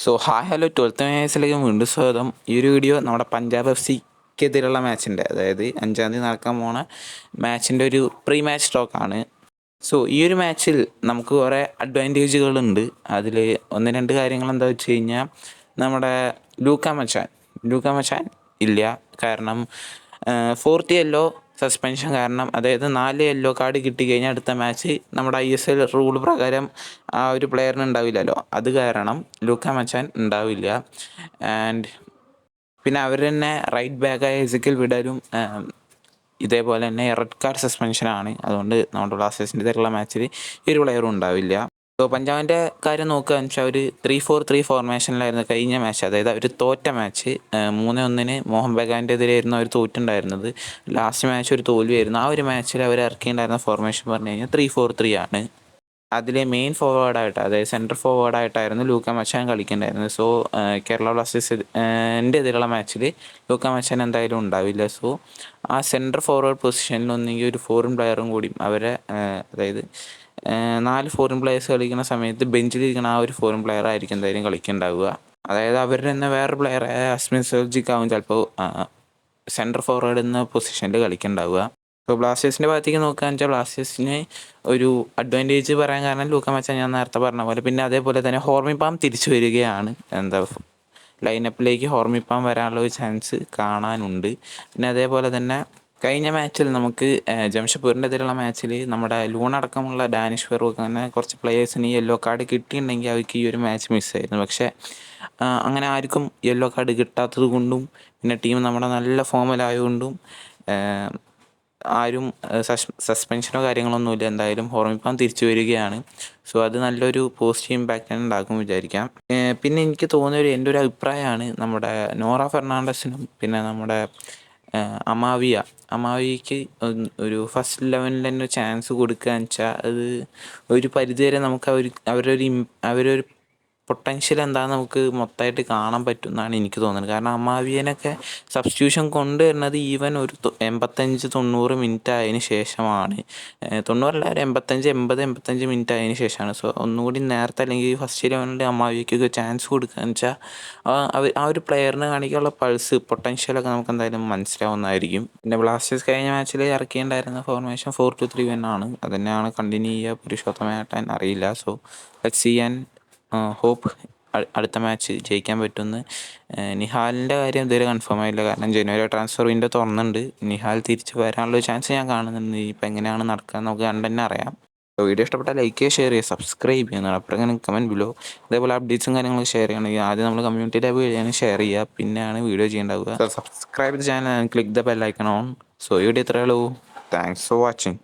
Hi hello 12th മാച്ചിലേക്ക് വീണ്ടും സ്വാഗതം. ഈ ഒരു വീഡിയോ നമ്മുടെ പഞ്ചാബ് എഫ്സിക്കെതിരെയുള്ള മാച്ചിൻ്റെ, അതായത് 5-ാം തീയതി നടക്കാൻ പോണ മാച്ചിൻ്റെ ഒരു പ്രീ മാച്ച് ടോക്കാണ്. ഈ ഒരു മാച്ചിൽ നമുക്ക് കുറേ അഡ്വാൻറ്റേജുകളുണ്ട്. അതിൽ ഒന്ന് രണ്ട് കാര്യങ്ങൾ എന്താ വെച്ച് കഴിഞ്ഞാൽ, നമ്മുടെ ലൂക്ക മച്ചാൻ ഇല്ല. കാരണം 4th യെല്ലോ സസ്പെൻഷൻ കാരണം, അതായത് 4 യെല്ലോ കാർഡ് കിട്ടിക്കഴിഞ്ഞാൽ അടുത്ത മാച്ച് നമ്മുടെ ISL റൂൾ പ്രകാരം ആ ഒരു പ്ലെയറിന് ഉണ്ടാവില്ലല്ലോ. അത് കാരണം ലൂക്ക മച്ചാൻ ഉണ്ടാവില്ല. ആൻഡ് പിന്നെ അവർ തന്നെ റൈറ്റ് ബാക്കായ എസക്കിൽ വിടരും ഇതേപോലെ തന്നെ റെഡ് കാർഡ് സസ്പെൻഷനാണ്. അതുകൊണ്ട് നമ്മുടെ ബ്ലാസ്റ്റേഴ്സിൻ്റെ ഇതേക്കുള്ള മാച്ചിൽ ഈ ഒരു പ്ലെയറും ഉണ്ടാവില്ല. പഞ്ചാബിൻ്റെ കാര്യം നോക്കുകയെന്ന് വെച്ചാൽ അവർ 3-4-3 ഫോർമേഷനിലായിരുന്നു കഴിഞ്ഞ മാച്ച്. അതായത് അവർ തോറ്റ മാച്ച് 3-1 മോഹൻ ബഗാൻ്റെ എതിരായിരുന്നു അവർ തോറ്റുണ്ടായിരുന്നത്. ലാസ്റ്റ് മാച്ച് ഒരു തോൽവിയായിരുന്നു. ആ ഒരു മാച്ചിൽ അവർ ഇറക്കിയിട്ടുണ്ടായിരുന്ന ഫോർമേഷൻ പറഞ്ഞു കഴിഞ്ഞാൽ 3-4-3 ആണ്. അതിലെ മെയിൻ ഫോർവേഡായിട്ട്, അതായത് സെൻട്രൽ ഫോർവേഡായിട്ടായിരുന്നു ലൂക്ക മച്ചാൻ കളിക്കേണ്ടായിരുന്നത്. കേരള ബ്ലാസ്റ്റേഴ്സിൻ്റെ എതിരുള്ള മാച്ചിൽ ലൂക്ക മച്ചാൻ എന്തായാലും ഉണ്ടാവില്ല. ആ സെൻട്രൽ ഫോർവേഡ് പൊസിഷനിൽ ഒന്നെങ്കിൽ ഒരു ഫോറിൻ പ്ലെയറും കൂടി അവരെ, അതായത് 4 ഫോറിൻ പ്ലെയേഴ്സ് കളിക്കുന്ന സമയത്ത് ബെഞ്ചിലിരിക്കുന്ന ആ ഒരു ഫോറിൻ പ്ലെയർ ആയിരിക്കും എന്തായാലും കളിക്കുന്നുണ്ടാവുക. അതായത് അവരുടെ തന്നെ വേറെ പ്ലെയറായ അസ്മിൻ സർജിക്കാവും ചിലപ്പോൾ സെൻട്രൽ ഫോർവേഡ് എന്ന പൊസിഷനിൽ കളിക്കുന്നുണ്ടാവുക. ബ്ലാസ്റ്റേഴ്സിൻ്റെ ഭാഗത്തേക്ക് നോക്കുകയാണെന്ന് വെച്ചാൽ, ബ്ലാസ്റ്റേഴ്സിന് ഒരു അഡ്വാൻറ്റേജ് പറയാൻ കാരണം ലൂക്ക മച്ചാൻ ഞാൻ നേരത്തെ പറഞ്ഞ പോലെ, പിന്നെ അതേപോലെ തന്നെ ഹോർമിപ്പാം തിരിച്ചു വരികയാണ്. ലൈനപ്പിലേക്ക് ഹോർമിപ്പാം വരാനുള്ള ഒരു ചാൻസ് കാണാനുണ്ട്. പിന്നെ അതേപോലെ തന്നെ കഴിഞ്ഞ മാച്ചിൽ നമുക്ക് ജംഷഡ്പൂരിൻ്റെ എതിരുള്ള മാച്ചിൽ നമ്മുടെ ലൂണടക്കമുള്ള ഡാനിഷ് ഫെറൂഖ് അങ്ങനെ കുറച്ച് പ്ലെയേഴ്സിന് യെല്ലോ കാർഡ് കിട്ടിയിട്ടുണ്ടെങ്കിൽ അവർക്ക് ഈ ഒരു മാച്ച് മിസ്സായിരുന്നു. പക്ഷേ അങ്ങനെ ആർക്കും യെല്ലോ കാർഡ് കിട്ടാത്തത് കൊണ്ടും, പിന്നെ ടീം നമ്മുടെ നല്ല ഫോമിലായതുകൊണ്ടും ആരും സസ്പെൻഷനോ കാര്യങ്ങളൊന്നുമില്ല. എന്തായാലും ഹോർമിപ്പാം തിരിച്ചു വരികയാണ്. അത് നല്ലൊരു പോസിറ്റീവ് ഇമ്പാക്റ്റ് തന്നെ ഉണ്ടാക്കും വിചാരിക്കാം. പിന്നെ എനിക്ക് തോന്നിയ എൻ്റെ ഒരു അഭിപ്രായമാണ്, നമ്മുടെ നോറ ഫെർണാണ്ടസിനും പിന്നെ നമ്മുടെ അമാവിയയ്ക്ക് ഒരു ഫസ്റ്റ് 11ൽ തന്നെ ചാൻസ് കൊടുക്കുകയെന്ന് വെച്ചാൽ, അത് ഒരു പരിധിവരെ നമുക്ക് അവരൊരു പൊട്ടൻഷ്യൽ എന്താണെന്ന് നമുക്ക് മൊത്തമായിട്ട് കാണാൻ പറ്റും എന്നാണ് എനിക്ക് തോന്നുന്നത്. കാരണം അമാവിയനൊക്കെ സബ്സ്റ്റിറ്റ്യൂഷൻ കൊണ്ടുവരുന്നത് ഈവൻ ഒരു 85-90 മിനിറ്റ് ആയതിനു ശേഷമാണ്. 90 ഒരു 85 മിനിറ്റ് ആയതിനു ശേഷമാണ്. ഒന്നുകൂടി നേരത്തെ അല്ലെങ്കിൽ ഫസ്റ്റ് 11ൽ അമാവിയയ്ക്കൊക്കെ ചാൻസ് കൊടുക്കുകയെന്ന് വെച്ചാൽ, ആ ഒരു പ്ലെയറിന് കാണിക്കാനുള്ള പൾസ് പൊട്ടൻഷ്യലൊക്കെ നമുക്ക് എന്തായാലും മനസ്സിലാവുന്നതായിരിക്കും. പിന്നെ ബ്ലാസ്റ്റേഴ്സ് കഴിഞ്ഞ മാച്ചിൽ ഇറക്കിയിട്ടുണ്ടായിരുന്ന ഫോർമേഷൻ 4-2-3-1 ആണ്. അത് തന്നെയാണ് കണ്ടിന്യൂ ചെയ്യുക പുരുഷോത്തമേട്ടൻ അറിയില്ല. ലെറ്റ്സ് സീ ആൻഡ് ഹോപ്പ് അടുത്ത മാച്ച് ജയിക്കാൻ പറ്റുമെന്ന്. നിഹാലിൻ്റെ കാര്യം ഇതുവരെ കൺഫേം ആയില്ല. കാരണം ജനുവരി ട്രാൻസ്ഫർ വിൻഡോ തുറന്നുണ്ട്. നിഹാൽ തിരിച്ച് വരാനുള്ള ചാൻസ് ഞാൻ കാണുന്നുണ്ട്. ഇപ്പം എങ്ങനെയാണ് നടക്കുക നമുക്ക് കണ്ട് തന്നെ അറിയാം. വീഡിയോ ഇഷ്ടപ്പെട്ടാൽ ലൈക്ക് ചെയ്യുക, ഷെയർ ചെയ്യുക, സബ്സ്ക്രൈബ് ചെയ്യുന്നതാണ്. അപ്പോഴങ്ങനെ കമൻറ്റ് ബിലോ ഇതേപോലെ അപ്ഡേറ്റ്സും കാര്യങ്ങളൊക്കെ ഷെയർ ചെയ്യണമെങ്കിൽ ആദ്യം നമ്മൾ കമ്മ്യൂണിറ്റി ടാബ് വഴിയാണ് ഷെയർ ചെയ്യുക, പിന്നെയാണ് വീഡിയോ ചെയ്യേണ്ടാവുക. Subscribe the channel and click the bell icon on. ഈ വീഡിയോ ഇത്രയേ ഉള്ളൂ. Thanks for watching.